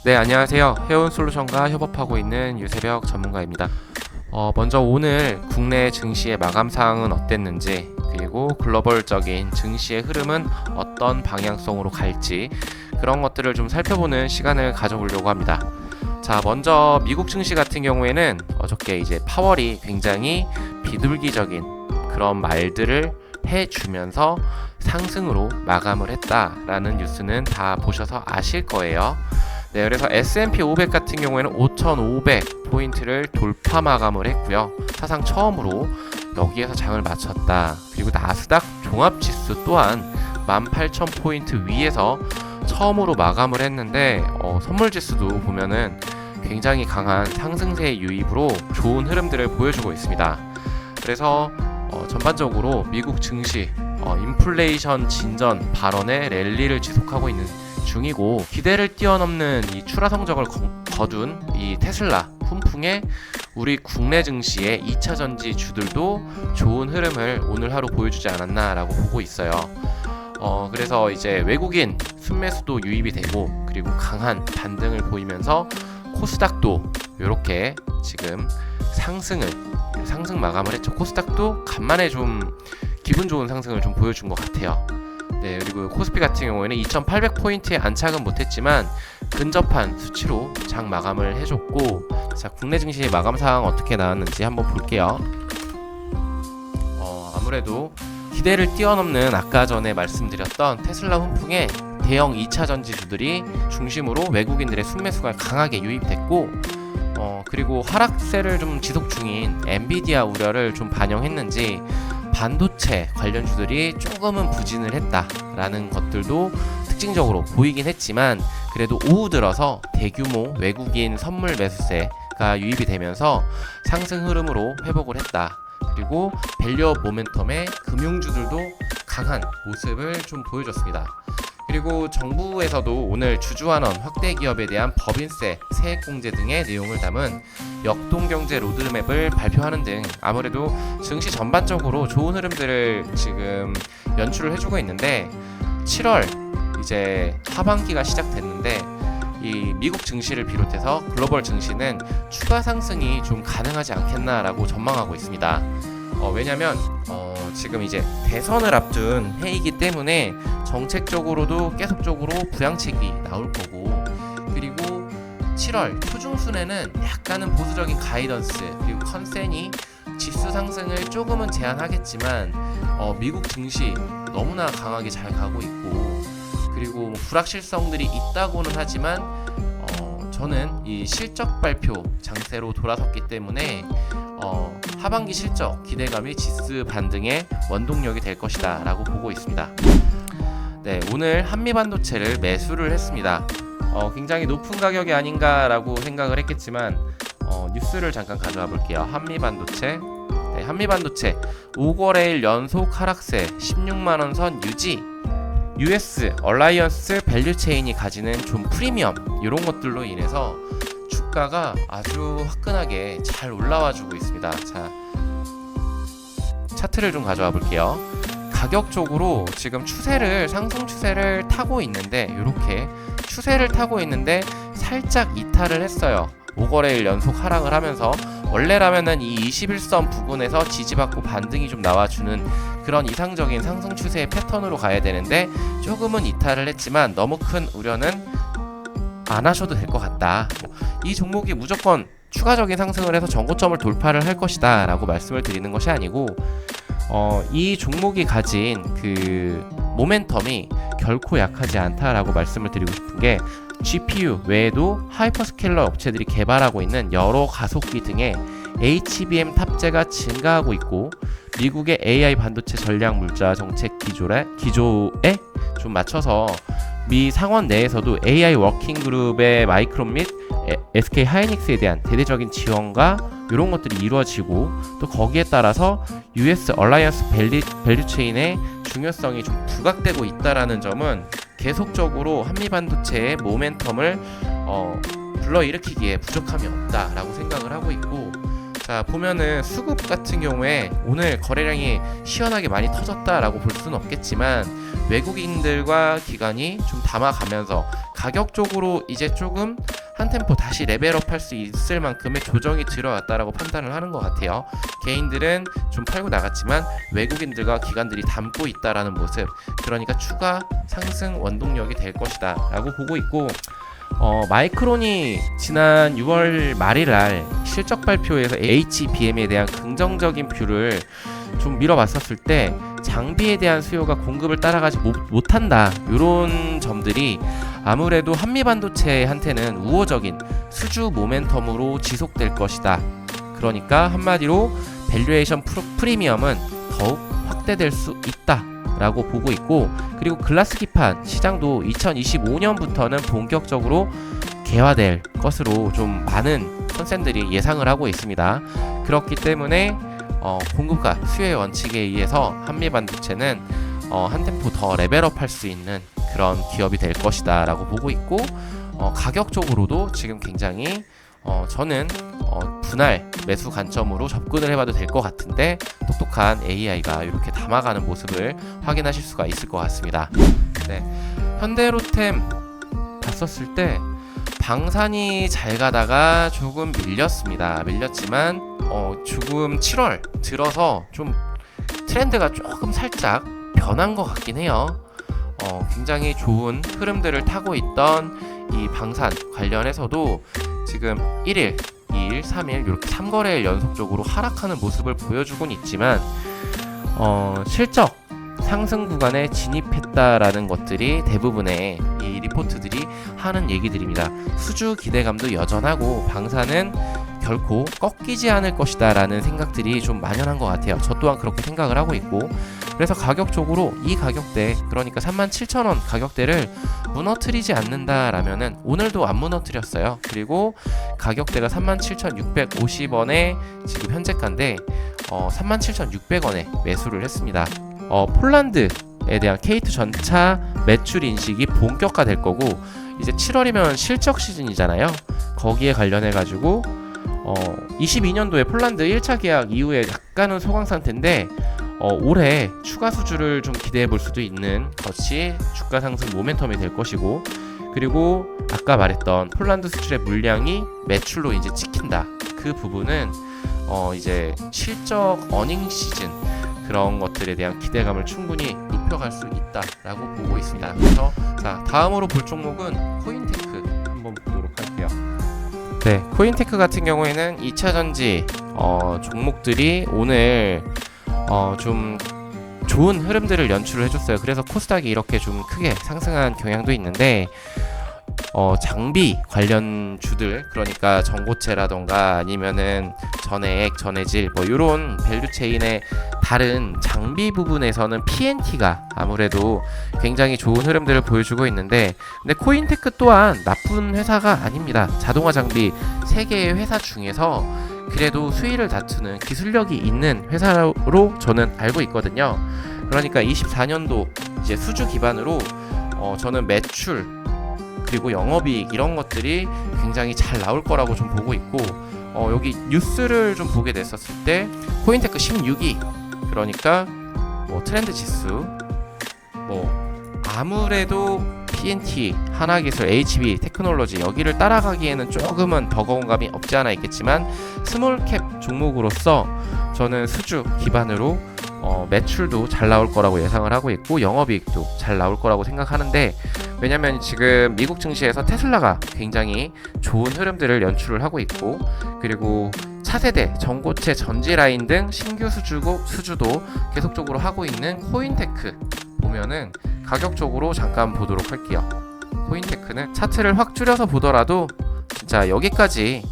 네, 안녕하세요. 해운솔루션과 협업하고 있는 유세벽 전문가입니다. 먼저 오늘 국내 증시의 마감 사항은 어땠는지, 그리고 글로벌적인 증시의 흐름은 어떤 방향성으로 갈지, 그런 것들을 좀 살펴보는 시간을 가져보려고 합니다. 자, 먼저 미국 증시 같은 경우에는 어저께 이제 파월이 굉장히 비둘기적인 그런 말들을 해주면서 상승으로 마감을 했다라는 뉴스는 다 보셔서 아실 거예요. 네, 그래서 S&P 500 같은 경우에는 5,500포인트를 돌파 마감을 했고요. 사상 처음으로 여기에서 장을 마쳤다. 그리고 나스닥 종합지수 또한 18,000포인트 위에서 처음으로 마감을 했는데 선물지수도 보면은 굉장히 강한 상승세 유입으로 좋은 흐름들을 보여주고 있습니다. 그래서 전반적으로 미국 증시 인플레이션 진전 발언의 랠리를 지속하고 있는 중이고, 기대를 뛰어넘는 이 출하 성적을 거둔 이 테슬라 훈풍에 우리 국내 증시의 2차 전지 주들도 좋은 흐름을 오늘 하루 보여주지 않았나라고 보고 있어요. 그래서 이제 외국인 순매수도 유입이 되고, 그리고 강한 반등을 보이면서 코스닥도 이렇게 지금 상승 마감을 했죠. 코스닥도 간만에 좀 기분 좋은 상승을 좀 보여준 것 같아요. 네, 그리고 코스피 같은 경우에는 2,800포인트에 안착은 못했지만 근접한 수치로 장 마감을 해줬고, 자, 국내 증시 마감 사항 어떻게 나왔는지 한번 볼게요. 아무래도 기대를 뛰어넘는 아까 전에 말씀드렸던 테슬라 훈풍에 대형 2차 전지주들이 중심으로 외국인들의 순매수가 강하게 유입됐고, 그리고 하락세를 좀 지속 중인 엔비디아 우려를 좀 반영했는지 반도체 관련주들이 조금은 부진을 했다라는 것들도 특징적으로 보이긴 했지만, 그래도 오후 들어서 대규모 외국인 선물 매수세가 유입이 되면서 상승 흐름으로 회복을 했다. 그리고 밸류업 모멘텀의 금융주들도 강한 모습을 좀 보여줬습니다. 그리고 정부에서도 오늘 주주환원 확대 기업에 대한 법인세, 세액공제 등의 내용을 담은 역동경제 로드맵을 발표하는 등 아무래도 증시 전반적으로 좋은 흐름들을 지금 연출을 해주고 있는데, 7월 이제 하반기가 시작됐는데 이 미국 증시를 비롯해서 글로벌 증시는 추가 상승이 좀 가능하지 않겠나라고 전망하고 있습니다. 왜냐면 지금 이제 대선을 앞둔 해이기 때문에 정책적으로도 계속적으로 부양책이 나올 거고, 그리고 7월 초중순에는 약간은 보수적인 가이던스 그리고 컨센이 지수 상승을 조금은 제한하겠지만 미국 증시 너무나 강하게 잘 가고 있고, 그리고 불확실성들이 있다고는 하지만 저는 이 실적 발표 장세로 돌아섰기 때문에 하반기 실적 기대감이 지수 반등의 원동력이 될 것이다 라고 보고 있습니다. 네, 오늘 한미반도체를 매수를 했습니다. 굉장히 높은 가격이 아닌가 라고 생각을 했겠지만 뉴스를 잠깐 가져와 볼게요. 한미반도체, 네, 한미반도체 5거래일 연속 하락세 16만원 선 유지, US 얼라이언스 밸류체인이 가지는 좀 프리미엄 이런 것들로 인해서 주가가 아주 화끈하게 잘 올라와주고 있습니다. 자, 차트를 좀 가져와 볼게요. 가격적으로 지금 상승 추세를 타고 있는데, 이렇게 추세를 타고 있는데 살짝 이탈을 했어요. 5거래일 연속 하락을 하면서 원래라면은 이 21선 부근에서 지지받고 반등이 좀 나와주는 그런 이상적인 상승 추세의 패턴으로 가야 되는데 조금은 이탈을 했지만 너무 큰 우려는 안 하셔도 될 것 같다. 이 종목이 무조건 추가적인 상승을 해서 전고점을 돌파를 할 것이다 라고 말씀을 드리는 것이 아니고, 이 종목이 가진 그 모멘텀이 결코 약하지 않다라고 말씀을 드리고 싶은 게, GPU 외에도 하이퍼스케일러 업체들이 개발하고 있는 여러 가속기 등의 HBM 탑재가 증가하고 있고, 미국의 AI 반도체 전략 물자 정책 기조에 좀 맞춰서 미 상원 내에서도 AI 워킹 그룹의 마이크론 및 SK 하이닉스에 대한 대대적인 지원과 이런 것들이 이루어지고, 또 거기에 따라서 US 얼라이언스 밸류체인의 중요성이 좀 부각되고 있다라는 점은 계속적으로 한미반도체의 모멘텀을 불러일으키기에 부족함이 없다라고 생각을 하고 있고, 자, 보면은 수급 같은 경우에 오늘 거래량이 시원하게 많이 터졌다라고 볼 수는 없겠지만 외국인들과 기관이 좀 담아가면서 가격적으로 이제 조금 한 템포 다시 레벨업 할 수 있을 만큼의 조정이 들어왔다라고 판단을 하는 것 같아요. 개인들은 좀 팔고 나갔지만 외국인들과 기관들이 담고 있다라는 모습, 그러니까 추가 상승 원동력이 될 것이다 라고 보고 있고, 마이크론이 지난 6월 말일날 실적 발표에서 HBM에 대한 긍정적인 뷰를 좀 밀어봤었을 때 장비에 대한 수요가 공급을 따라가지 못한다, 이런 점들이 아무래도 한미반도체한테는 우호적인 수주 모멘텀으로 지속될 것이다. 그러니까 한마디로 밸류에이션 프리미엄은 더욱 확대될 수 있다 라고 보고 있고, 그리고 글라스 기판 시장도 2025년부터는 본격적으로 개화될 것으로 좀 많은 선생들이 예상을 하고 있습니다. 그렇기 때문에 공급과 수요의 원칙에 의해서 한미반도체는 한 템포 더 레벨업 할 수 있는 그런 기업이 될 것이다 라고 보고 있고, 가격적으로도 지금 굉장히 저는 분할 매수 관점으로 접근을 해봐도 될 것 같은데, 똑똑한 AI가 이렇게 담아가는 모습을 확인하실 수가 있을 것 같습니다. 네, 현대로템 봤었을 때 방산이 잘 가다가 조금 밀렸지만 조금 7월 들어서 좀 트렌드가 조금 살짝 변한 것 같긴 해요. 굉장히 좋은 흐름들을 타고 있던 이 방산 관련해서도 지금 1일, 2일, 3일 이렇게 3거래일 연속적으로 하락하는 모습을 보여주곤 있지만 실적 상승 구간에 진입했다라는 것들이 대부분의 이 리포트들이 하는 얘기들입니다. 수주 기대감도 여전하고 방산은 결코 꺾이지 않을 것이다 라는 생각들이 좀 만연한 것 같아요. 저 또한 그렇게 생각을 하고 있고, 그래서 가격적으로 이 가격대, 그러니까 37,000원 가격대를 무너뜨리지 않는다라면은, 오늘도 안 무너뜨렸어요. 그리고 가격대가 37,650원에 지금 현재가인데 37,600원에 매수를 했습니다. 폴란드에 대한 K2 전차 매출 인식이 본격화될 거고, 이제 7월이면 실적 시즌이잖아요. 거기에 관련해 가지고 22년도에 폴란드 1차 계약 이후에 약간은 소강 상태인데 올해 추가 수주를 좀 기대해 볼 수도 있는 것이 주가 상승 모멘텀이 될 것이고, 그리고 아까 말했던 폴란드 수출의 물량이 매출로 이제 찍힌다. 그 부분은 이제 실적 어닝 시즌 그런 것들에 대한 기대감을 충분히 높여갈 수 있다라고 보고 있습니다. 그래서 자, 다음으로 볼 종목은 코인테크 한번 보도록 할게요. 네, 코인테크 같은 경우에는 2차전지 종목들이 오늘 좀 좋은 흐름들을 연출을 해줬어요. 그래서 코스닥이 이렇게 좀 크게 상승한 경향도 있는데, 장비 관련 주들, 그러니까 전고체라던가 아니면은 전해액, 전해질 뭐 이런 밸류체인의 다른 장비 부분에서는 PNT가 아무래도 굉장히 좋은 흐름들을 보여주고 있는데, 근데 코인테크 또한 나쁜 회사가 아닙니다. 자동화 장비 3개의 회사 중에서 그래도 수위를 다투는 기술력이 있는 회사로 저는 알고 있거든요. 그러니까 24년도 이제 수주 기반으로 저는 매출 그리고 영업이익 이런 것들이 굉장히 잘 나올 거라고 좀 보고 있고, 여기 뉴스를 좀 보게 됐었을 때 코인테크 16위, 그러니까 뭐 트렌드 지수, 뭐 아무래도 PNT, 하나기술, HB 테크놀로지 여기를 따라가기에는 조금은 버거운 감이 없지 않아 있겠지만, 스몰캡 종목으로서 저는 수주 기반으로 매출도 잘 나올 거라고 예상을 하고 있고, 영업이익도 잘 나올 거라고 생각하는데, 왜냐면 지금 미국 증시에서 테슬라가 굉장히 좋은 흐름들을 연출을 하고 있고, 그리고 차세대, 전고체, 전지라인 등 신규 수주도 계속적으로 하고 있는 코인테크 보면은 가격적으로 잠깐 보도록 할게요. 코인테크는 차트를 확 줄여서 보더라도 진짜 여기까지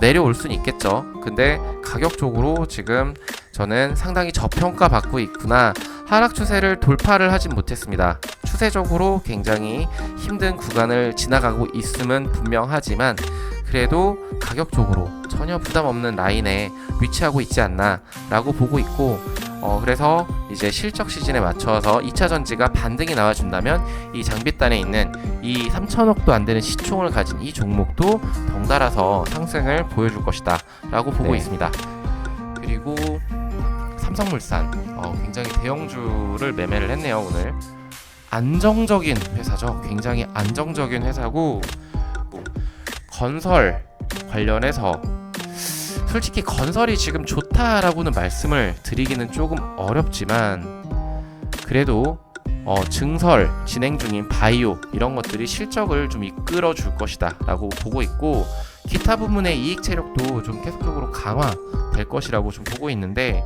내려올 수는 있겠죠. 근데 가격적으로 지금 저는 상당히 저평가 받고 있구나, 하락 추세를 돌파를 하진 못했습니다. 추세적으로 굉장히 힘든 구간을 지나가고 있음은 분명하지만, 그래도 가격적으로 전혀 부담 없는 라인에 위치하고 있지 않나 라고 보고 있고, 그래서 이제 실적 시즌에 맞춰서 2차 전지가 반등이 나와준다면 이 장비단에 있는 이 3천억도 안 되는 시총을 가진 이 종목도 덩달아서 상승을 보여줄 것이다 라고 보고 있습니다. 그리고 삼성물산 굉장히 대형주를 매매를 했네요. 오늘 안정적인 회사죠. 굉장히 안정적인 회사고, 뭐 건설 관련해서 솔직히 건설이 지금 좋다라고는 말씀을 드리기는 조금 어렵지만, 그래도 증설 진행 중인 바이오 이런 것들이 실적을 좀 이끌어 줄 것이다 라고 보고 있고, 기타 부문의 이익 체력도 좀 계속적으로 강화될 것이라고 좀 보고 있는데,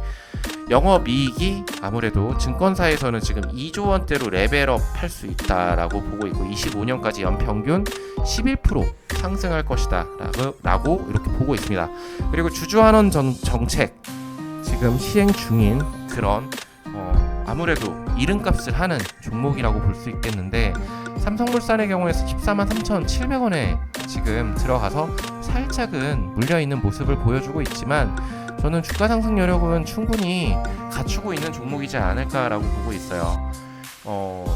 영업이익이 아무래도 증권사에서는 지금 2조 원대로 레벨업 할 수 있다라고 보고 있고, 25년까지 연평균 11% 상승할 것이다 라고 이렇게 보고 있습니다. 그리고 주주환원 정책 지금 시행 중인 그런 아무래도 이름값을 하는 종목이라고 볼 수 있겠는데, 삼성물산의 경우에서 143,3,700원에 지금 들어가서 살짝은 물려있는 모습을 보여주고 있지만, 저는 주가 상승 여력은 충분히 갖추고 있는 종목이지 않을까라고 보고 있어요.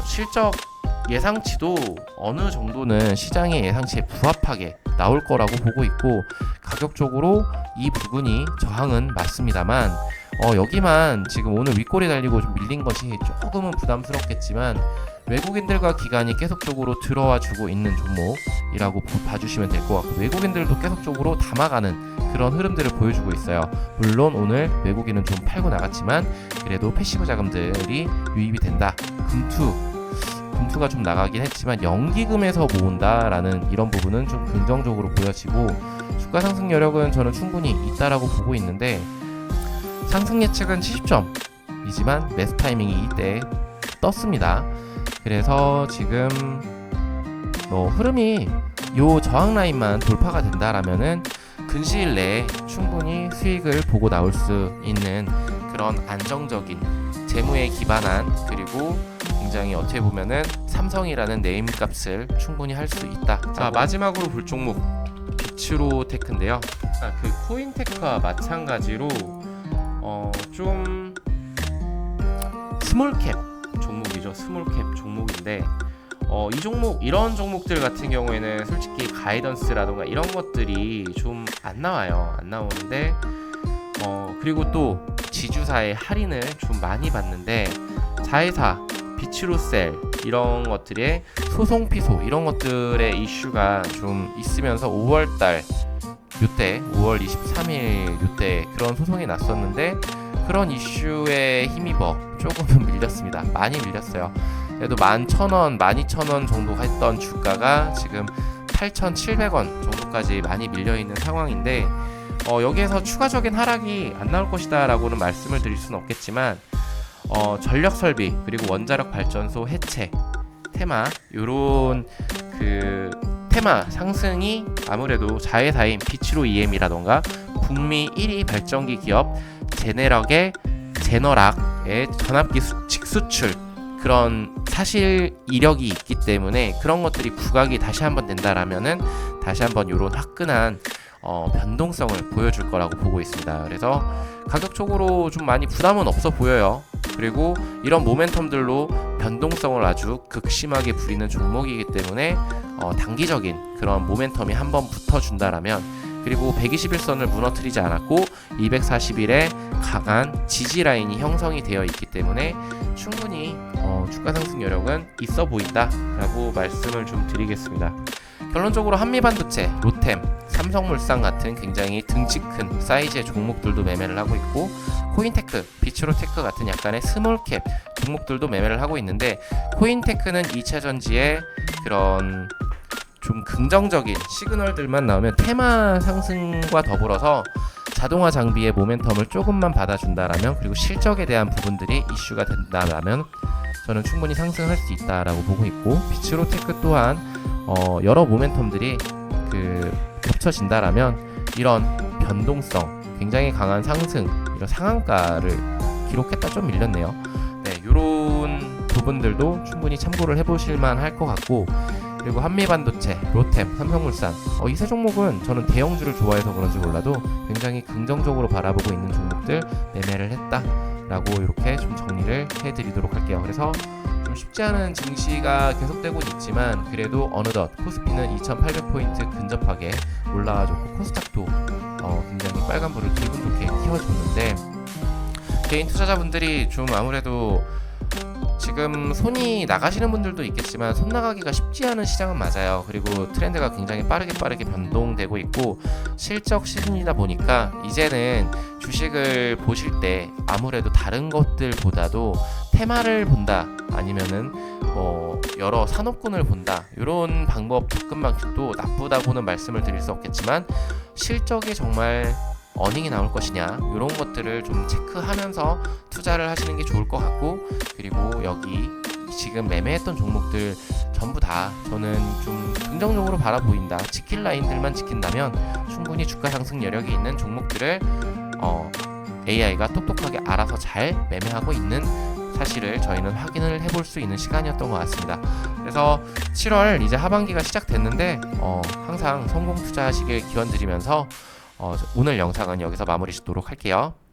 실적 예상치도 어느 정도는 시장의 예상치에 부합하게 나올 거라고 보고 있고, 가격적으로 이 부분이 저항은 맞습니다만, 여기만 지금 오늘 윗골이 달리고 좀 밀린 것이 조금은 부담스럽겠지만, 외국인들과 기관이 계속적으로 들어와 주고 있는 종목이라고 봐주시면 될 것 같고, 외국인들도 계속적으로 담아가는 그런 흐름들을 보여주고 있어요. 물론 오늘 외국인은 좀 팔고 나갔지만 그래도 패시브 자금들이 유입이 된다. 금투가 좀 나가긴 했지만 연기금에서 모은다라는 이런 부분은 좀 긍정적으로 보여지고, 주가 상승 여력은 저는 충분히 있다라고 보고 있는데, 상승 예측은 70점이지만 매수 타이밍이 이때 떴습니다. 그래서 지금 흐름이 요 저항 라인만 돌파가 된다라면은 근시일 내에 충분히 수익을 보고 나올 수 있는 그런 안정적인 재무에 기반한, 그리고 굉장히 어떻게 보면은 삼성이라는 네임값을 충분히 할 수 있다. 자, 마지막으로 볼 종목 비츠로테크인데요. 그 코인테크와 마찬가지로 좀 스몰캡 종목이죠. 스몰캡 종목인데, 이 종목, 이런 종목들 같은 경우에는 솔직히 가이던스라던가 이런 것들이 좀 안 나오는데, 그리고 또 지주사의 할인을 좀 많이 받는데, 자회사 비츠로셀 이런 것들의 소송 피소 이런 것들의 이슈가 좀 있으면서 5월달 요때 5월 23일 요때 그런 소송이 났었는데, 그런 이슈에 힘입어 조금은 밀렸습니다. 많이 밀렸어요. 그래도 11,000원, 12,000원 정도 했던 주가가 지금 8,700원 정도까지 많이 밀려있는 상황인데, 여기에서 추가적인 하락이 안 나올 것이다 라고는 말씀을 드릴 수는 없겠지만, 전력설비 그리고 원자력 발전소 해체 테마, 요런 그 테마 상승이 아무래도 자회사인 비츠로 EM이라던가 북미 1위 발전기 기업 제너락의 전압기 직수출, 그런 사실 이력이 있기 때문에 그런 것들이 부각이 다시 한번 된다라면은 다시 한번 요런 화끈한 변동성을 보여줄 거라고 보고 있습니다. 그래서 가격적으로 좀 많이 부담은 없어 보여요. 그리고 이런 모멘텀들로 변동성을 아주 극심하게 부리는 종목이기 때문에 단기적인 그런 모멘텀이 한번 붙어준다라면, 그리고 121선을 무너뜨리지 않았고 240일에 강한 지지 라인이 형성이 되어 있기 때문에 충분히 주가 상승 여력은 있어 보인다라고 말씀을 좀 드리겠습니다. 결론적으로 한미반도체, 로템, 삼성물산 같은 굉장히 등치 큰 사이즈의 종목들도 매매를 하고 있고, 코인테크, 비츠로테크 같은 약간의 스몰캡 종목들도 매매를 하고 있는데, 코인테크는 2차전지의 그런 좀 긍정적인 시그널들만 나오면 테마 상승과 더불어서 자동화 장비의 모멘텀을 조금만 받아준다라면, 그리고 실적에 대한 부분들이 이슈가 된다라면 저는 충분히 상승할 수 있다라고 보고 있고, 비츠로테크 또한 여러 모멘텀들이 겹쳐진다라면 이런 변동성, 굉장히 강한 상승, 이런 상한가를 기록했다 좀 밀렸네요. 네, 이런 부분들도 충분히 참고를 해보실만 할 것 같고, 그리고 한미반도체, 로템, 삼성물산 이 세 종목은 저는 대형주를 좋아해서 그런지 몰라도 굉장히 긍정적으로 바라보고 있는 종목들 매매를 했다라고 이렇게 좀 정리를 해드리도록 할게요. 그래서 좀 쉽지 않은 증시가 계속되고 있지만, 그래도 어느덧 코스피는 2,800포인트 근접하게 올라와줬고, 코스닥도 굉장히 빨간불을 기분 좋게 띄워줬는데, 개인 투자자분들이 좀 아무래도 지금 손이 나가시는 분들도 있겠지만 손 나가기가 쉽지 않은 시장은 맞아요. 그리고 트렌드가 굉장히 빠르게 변동되고 있고 실적 시즌이다 보니까 이제는 주식을 보실 때 아무래도 다른 것들보다도 테마를 본다, 아니면은 여러 산업군을 본다, 이런 방법 접근 방식도 나쁘다고는 말씀을 드릴 수 없겠지만 실적이 정말 어닝이 나올 것이냐, 이런 것들을 좀 체크하면서 투자를 하시는 게 좋을 것 같고, 그리고 여기 지금 매매했던 종목들 전부 다 저는 좀 긍정적으로 바라보인다, 지킬 라인들만 지킨다면 충분히 주가 상승 여력이 있는 종목들을 AI가 똑똑하게 알아서 잘 매매하고 있는 사실을 저희는 확인을 해볼 수 있는 시간이었던 것 같습니다. 그래서 7월 이제 하반기가 시작됐는데 항상 성공 투자하시길 기원드리면서 오늘 영상은 여기서 마무리 짓도록 할게요.